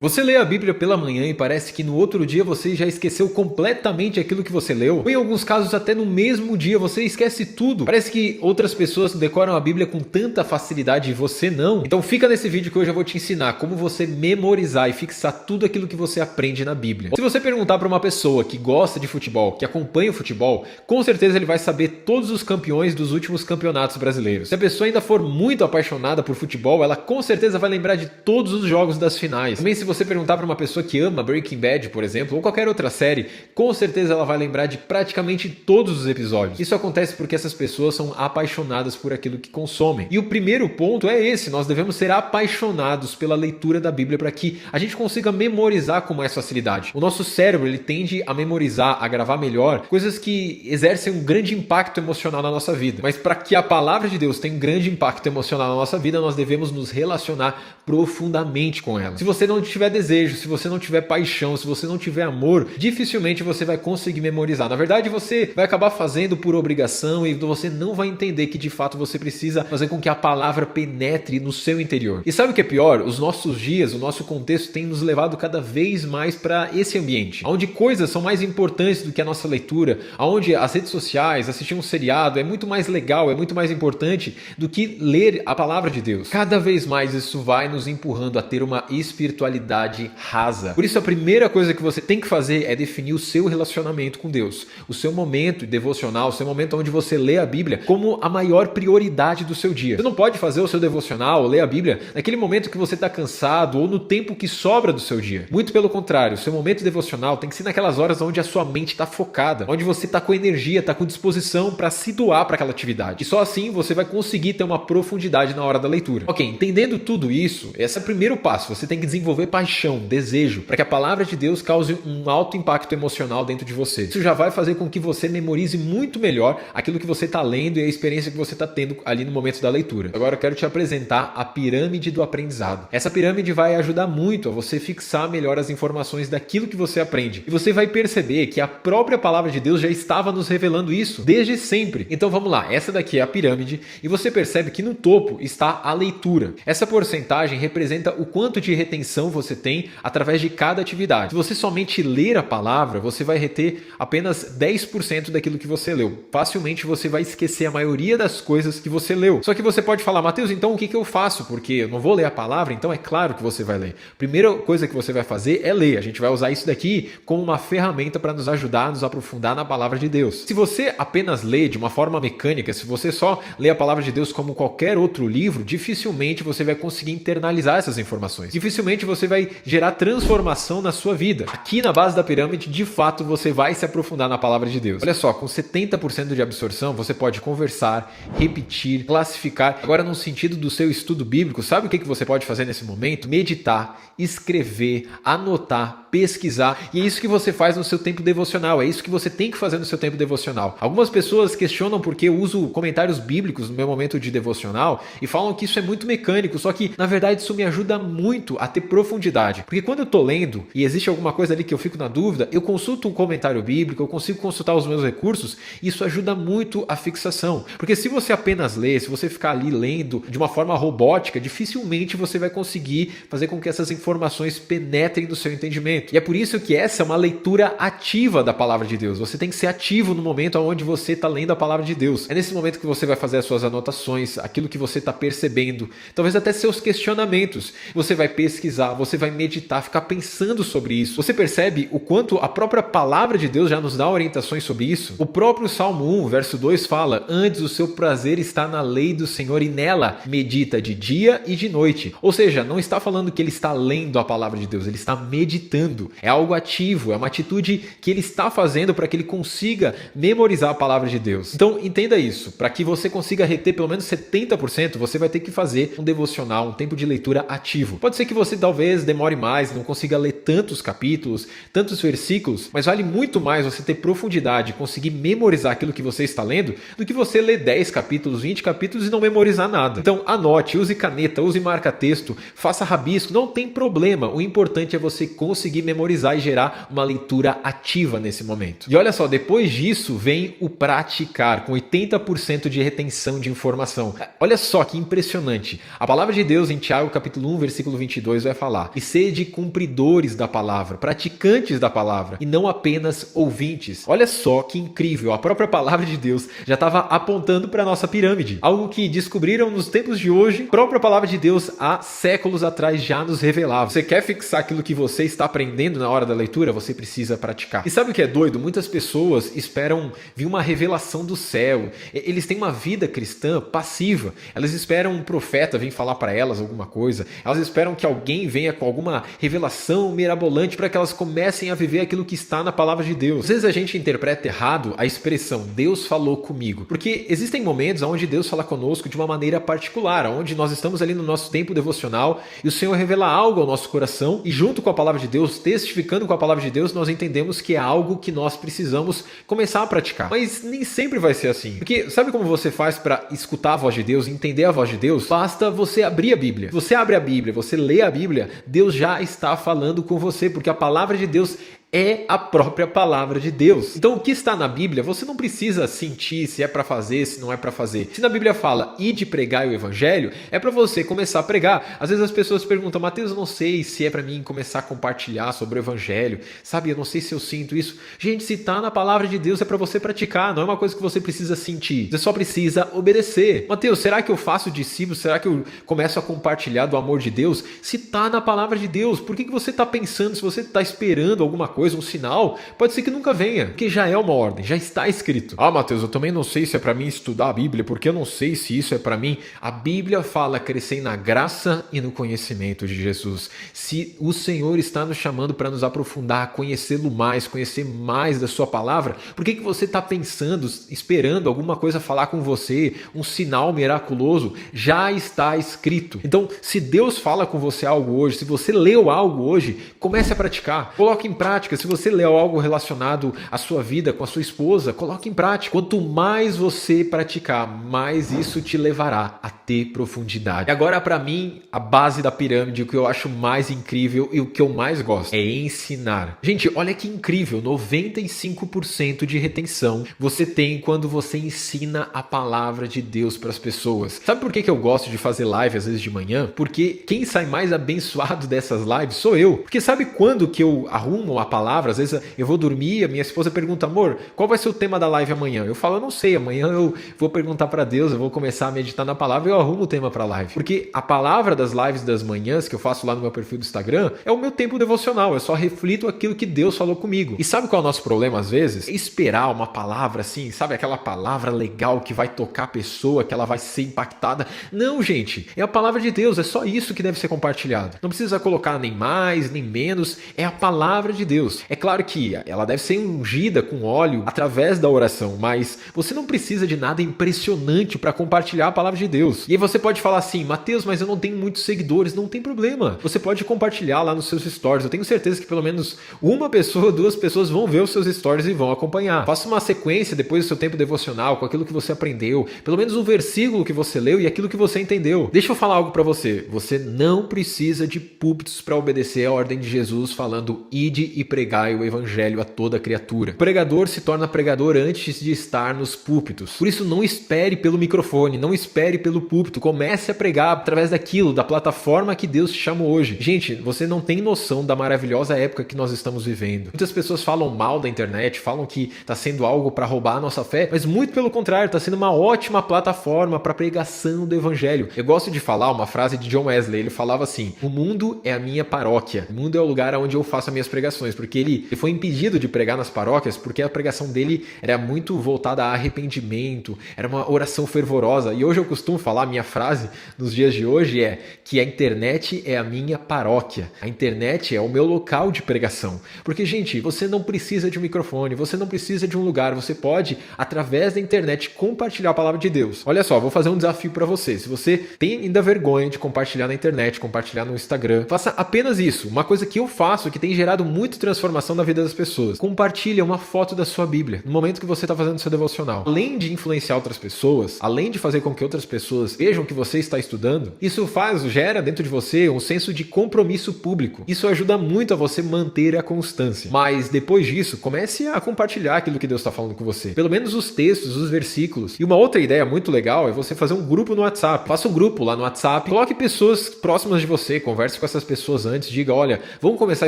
Você lê a Bíblia pela manhã e parece que no outro dia você já esqueceu completamente aquilo que você leu? Ou em alguns casos até no mesmo dia você esquece tudo? Parece que outras pessoas decoram a Bíblia com tanta facilidade e você não? Então fica nesse vídeo que hoje eu vou te ensinar como você memorizar e fixar tudo aquilo que você aprende na Bíblia. Se você perguntar para uma pessoa que gosta de futebol, que acompanha o futebol, com certeza ele vai saber todos os campeões dos últimos campeonatos brasileiros. Se a pessoa ainda for muito apaixonada por futebol, ela com certeza vai lembrar de todos os jogos das finais. Também se você perguntar para uma pessoa que ama Breaking Bad, por exemplo, ou qualquer outra série, com certeza ela vai lembrar de praticamente todos os episódios. Isso acontece porque essas pessoas são apaixonadas por aquilo que consomem. E o primeiro ponto é esse: nós devemos ser apaixonados pela leitura da Bíblia para que a gente consiga memorizar com mais facilidade. O nosso cérebro ele tende a memorizar, a gravar melhor coisas que exercem um grande impacto emocional na nossa vida. Mas para que a palavra de Deus tenha um grande impacto emocional na nossa vida, nós devemos nos relacionar profundamente com ela. Se você não tiver desejo, se você não tiver paixão, se você não tiver amor, dificilmente você vai conseguir memorizar. Na verdade, você vai acabar fazendo por obrigação e você não vai entender que de fato você precisa fazer com que a palavra penetre no seu interior. E sabe o que é pior? Os nossos dias, o nosso contexto tem nos levado cada vez mais para esse ambiente, onde coisas são mais importantes do que a nossa leitura, onde as redes sociais, assistir um seriado é muito mais legal, é muito mais importante do que ler a palavra de Deus. Cada vez mais isso vai nos empurrando a ter uma espiritualidade rasa. Por isso a primeira coisa que você tem que fazer é definir o seu relacionamento com Deus, o seu momento devocional, o seu momento onde você lê a Bíblia como a maior prioridade do seu dia. Você não pode fazer o seu devocional, ler a Bíblia naquele momento que você está cansado ou no tempo que sobra do seu dia. Muito pelo contrário, o seu momento devocional tem que ser naquelas horas onde a sua mente está focada, onde você está com energia, está com disposição para se doar para aquela atividade. E só assim você vai conseguir ter uma profundidade na hora da leitura. Ok, entendendo tudo isso, esse é o primeiro passo. Você tem que desenvolver paixão, desejo, para que a palavra de Deus cause um alto impacto emocional dentro de você. Isso já vai fazer com que você memorize muito melhor aquilo que você está lendo e a experiência que você está tendo ali no momento da leitura. Agora eu quero te apresentar a pirâmide do aprendizado. Essa pirâmide vai ajudar muito a você fixar melhor as informações daquilo que você aprende. E você vai perceber que a própria palavra de Deus já estava nos revelando isso desde sempre. Então vamos lá, essa daqui é a pirâmide e você percebe que no topo está a leitura. Essa porcentagem representa o quanto de retenção você tem através de cada atividade. Se você somente ler a palavra, você vai reter apenas 10% daquilo que você leu. Facilmente você vai esquecer a maioria das coisas que você leu. Só que você pode falar: Mateus, então o que eu faço? Porque eu não vou ler a palavra, então é claro que você vai ler. Primeira coisa que você vai fazer é ler. A gente vai usar isso daqui como uma ferramenta para nos ajudar a nos aprofundar na palavra de Deus. Se você apenas lê de uma forma mecânica, se você só lê a palavra de Deus como qualquer outro livro, dificilmente você vai conseguir internalizar essas informações. Dificilmente você vai gerar transformação na sua vida. Aqui na base da pirâmide, de fato, você vai se aprofundar na palavra de Deus. Olha só, com 70% de absorção, você pode conversar, repetir, classificar. Agora, no sentido do seu estudo bíblico, sabe o que você pode fazer nesse momento? Meditar, escrever, anotar, pesquisar. E é isso que você faz no seu tempo devocional. É isso que você tem que fazer no seu tempo devocional. Algumas pessoas questionam porque eu uso comentários bíblicos no meu momento de devocional e falam que isso é muito mecânico. Só que, na verdade, isso me ajuda muito a ter profundidade. Porque quando eu tô lendo e existe alguma coisa ali que eu fico na dúvida, eu consulto um comentário bíblico, eu consigo consultar os meus recursos e isso ajuda muito a fixação. Porque se você apenas lê, se você ficar ali lendo de uma forma robótica, dificilmente você vai conseguir fazer com que essas informações penetrem no seu entendimento. E é por isso que essa é uma leitura ativa da palavra de Deus. Você tem que ser ativo no momento onde você está lendo a palavra de Deus. É nesse momento que você vai fazer as suas anotações, aquilo que você está percebendo, talvez até seus questionamentos. Você vai pesquisar, você vai meditar, ficar pensando sobre isso. Você percebe o quanto a própria palavra de Deus já nos dá orientações sobre isso? O próprio Salmo 1, verso 2 fala: antes o seu prazer está na lei do Senhor e nela medita de dia e de noite. Ou seja, não está falando que ele está lendo a palavra de Deus, ele está meditando. É algo ativo, é uma atitude que ele está fazendo para que ele consiga memorizar a palavra de Deus. Então entenda isso, para que você consiga reter pelo menos 70%, você vai ter que fazer um devocional, um tempo de leitura ativo. Pode ser que você talvez demore mais, não consiga ler tantos capítulos, tantos versículos, mas vale muito mais você ter profundidade, conseguir memorizar aquilo que você está lendo, do que você ler 10 capítulos, 20 capítulos e não memorizar nada. Então anote, use caneta, use marca-texto, faça rabisco, não tem problema. O importante é você conseguir memorizar e gerar uma leitura ativa nesse momento. E olha só, depois disso vem o praticar, com 80% de retenção de informação. Olha só que impressionante. A palavra de Deus em Tiago capítulo 1, versículo 22 vai falar: falar. E sede cumpridores da palavra, praticantes da palavra, e não apenas ouvintes. Olha só que incrível, a própria palavra de Deus já estava apontando para a nossa pirâmide. Algo que descobriram nos tempos de hoje, a própria palavra de Deus há séculos atrás já nos revelava. Você quer fixar aquilo que você está aprendendo na hora da leitura? Você precisa praticar. E sabe o que é doido? Muitas pessoas esperam vir uma revelação do céu. Eles têm uma vida cristã passiva. Elas esperam um profeta vir falar para elas alguma coisa. Elas esperam que alguém venha com alguma revelação mirabolante para que elas comecem a viver aquilo que está na palavra de Deus. Às vezes a gente interpreta errado a expressão Deus falou comigo, porque existem momentos onde Deus fala conosco de uma maneira particular, onde nós estamos ali no nosso tempo devocional e o Senhor revela algo ao nosso coração e junto com a palavra de Deus, testificando com a palavra de Deus, nós entendemos que é algo que nós precisamos começar a praticar. Mas nem sempre vai ser assim, porque sabe como você faz para escutar a voz de Deus, entender a voz de Deus? Basta você abrir a Bíblia. Você abre a Bíblia, você lê a Bíblia, Deus já está falando com você, porque a palavra de Deus é a própria palavra de Deus. Então o que está na Bíblia, você não precisa sentir se é para fazer, se não é para fazer. Se na Bíblia fala ide pregar o evangelho, é para você começar a pregar. Às vezes as pessoas perguntam, Mateus, eu não sei se é para mim começar a compartilhar sobre o evangelho, sabe, eu não sei se eu sinto isso. Gente, se está na palavra de Deus é para você praticar, não é uma coisa que você precisa sentir. Você só precisa obedecer. Mateus, será que eu faço discípulos? Será que eu começo a compartilhar do amor de Deus? Se está na palavra de Deus, por que você está pensando, se você está esperando alguma coisa, um sinal, pode ser que nunca venha, porque já é uma ordem, já está escrito. Ah, Mateus, eu também não sei se é para mim estudar a Bíblia, porque eu não sei se isso é para mim. A Bíblia fala crescer na graça e no conhecimento de Jesus. Se o Senhor está nos chamando para nos aprofundar, conhecê-lo mais, conhecer mais da sua palavra, por que você está pensando, esperando alguma coisa falar com você, um sinal miraculoso? Já está escrito. Então, se Deus fala com você algo hoje, se você leu algo hoje, comece a praticar. Coloque em prática. Se você leu algo relacionado à sua vida, com a sua esposa, coloque em prática. Quanto mais você praticar, mais isso te levará a ter profundidade. E agora, para mim, a base da pirâmide, o que eu acho mais incrível e o que eu mais gosto é ensinar. Gente, olha que incrível, 95% de retenção você tem quando você ensina a palavra de Deus para as pessoas. Sabe por que eu gosto de fazer live às vezes de manhã? Porque quem sai mais abençoado dessas lives sou eu. Porque sabe quando que eu arrumo a palavra? Às vezes eu vou dormir, a minha esposa pergunta, amor, qual vai ser o tema da live amanhã? Eu falo, eu não sei, amanhã eu vou perguntar para Deus, eu vou começar a meditar na palavra e eu arrumo o tema para a live. Porque a palavra das lives das manhãs que eu faço lá no meu perfil do Instagram é o meu tempo devocional, eu só reflito aquilo que Deus falou comigo. E sabe qual é o nosso problema às vezes? É esperar uma palavra assim, sabe, aquela palavra legal que vai tocar a pessoa, que ela vai ser impactada. Não, gente, é a palavra de Deus, é só isso que deve ser compartilhado. Não precisa colocar nem mais, nem menos, é a palavra de Deus. É claro que ela deve ser ungida com óleo através da oração, mas você não precisa de nada impressionante para compartilhar a palavra de Deus. E aí você pode falar assim, Mateus, mas eu não tenho muitos seguidores, não tem problema. Você pode compartilhar lá nos seus stories. Eu tenho certeza que pelo menos uma pessoa, duas pessoas vão ver os seus stories e vão acompanhar. Faça uma sequência depois do seu tempo devocional com aquilo que você aprendeu, pelo menos um versículo que você leu e aquilo que você entendeu. Deixa eu falar algo para você. Você não precisa de púlpitos para obedecer a ordem de Jesus falando ide e pregai o evangelho a toda criatura. O pregador se torna pregador antes de estar nos púlpitos. Por isso não espere pelo microfone, não espere pelo púlpito, comece a pregar através daquilo, da plataforma que Deus te chamou hoje. Gente, você não tem noção da maravilhosa época que nós estamos vivendo. Muitas pessoas falam mal da internet, falam que está sendo algo para roubar a nossa fé, mas muito pelo contrário, está sendo uma ótima plataforma para pregação do evangelho. Eu gosto de falar uma frase de John Wesley, ele falava assim, o mundo é a minha paróquia, o mundo é o lugar onde eu faço as minhas pregações, porque ele foi impedido de pregar nas paróquias porque a pregação dele era muito voltada a arrependimento, era uma oração fervorosa. E hoje eu costumo falar, minha frase nos dias de hoje é que a internet é a minha paróquia, a internet é o meu local de pregação. Porque, gente, você não precisa de um microfone, você não precisa de um lugar, você pode, através da internet, compartilhar a palavra de Deus. Olha só, vou fazer um desafio para você. Se você tem ainda vergonha de compartilhar na internet, compartilhar no Instagram, faça apenas isso. Uma coisa que eu faço, que tem gerado muito transformação transformação na vida das pessoas. Compartilha uma foto da sua Bíblia no momento que você está fazendo seu devocional. Além de influenciar outras pessoas, além de fazer com que outras pessoas vejam que você está estudando, isso gera dentro de você um senso de compromisso público. Isso ajuda muito a você manter a constância. Mas depois disso, comece a compartilhar aquilo que Deus está falando com você. Pelo menos os textos, os versículos. E uma outra ideia muito legal é você fazer um grupo no WhatsApp. Faça um grupo lá no WhatsApp, coloque pessoas próximas de você, converse com essas pessoas antes, diga, olha, vamos começar a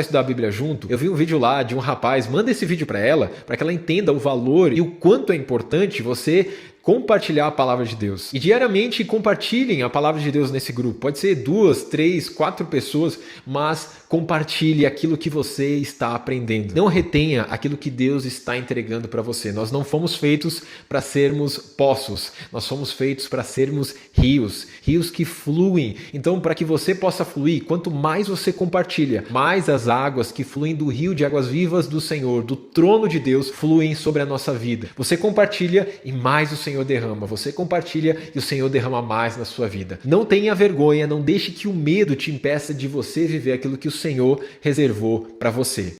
estudar a Bíblia junto? Eu vi um vídeo lá de um rapaz, manda esse vídeo para que ela entenda o valor e o quanto é importante você compartilhar a palavra de Deus. E diariamente compartilhem a palavra de Deus nesse grupo. Pode ser 2, 3, 4 pessoas, mas compartilhe aquilo que você está aprendendo. Não retenha aquilo que Deus está entregando para você. Nós não fomos feitos para sermos poços. Nós fomos feitos para sermos rios. Rios que fluem. Então, para que você possa fluir, quanto mais você compartilha, mais as águas que fluem do rio de águas vivas do Senhor, do trono de Deus, fluem sobre a nossa vida. Você compartilha e mais o Senhor derrama. Você compartilha e o Senhor derrama mais na sua vida. Não tenha vergonha, não deixe que o medo te impeça de você viver aquilo que o Senhor reservou para você.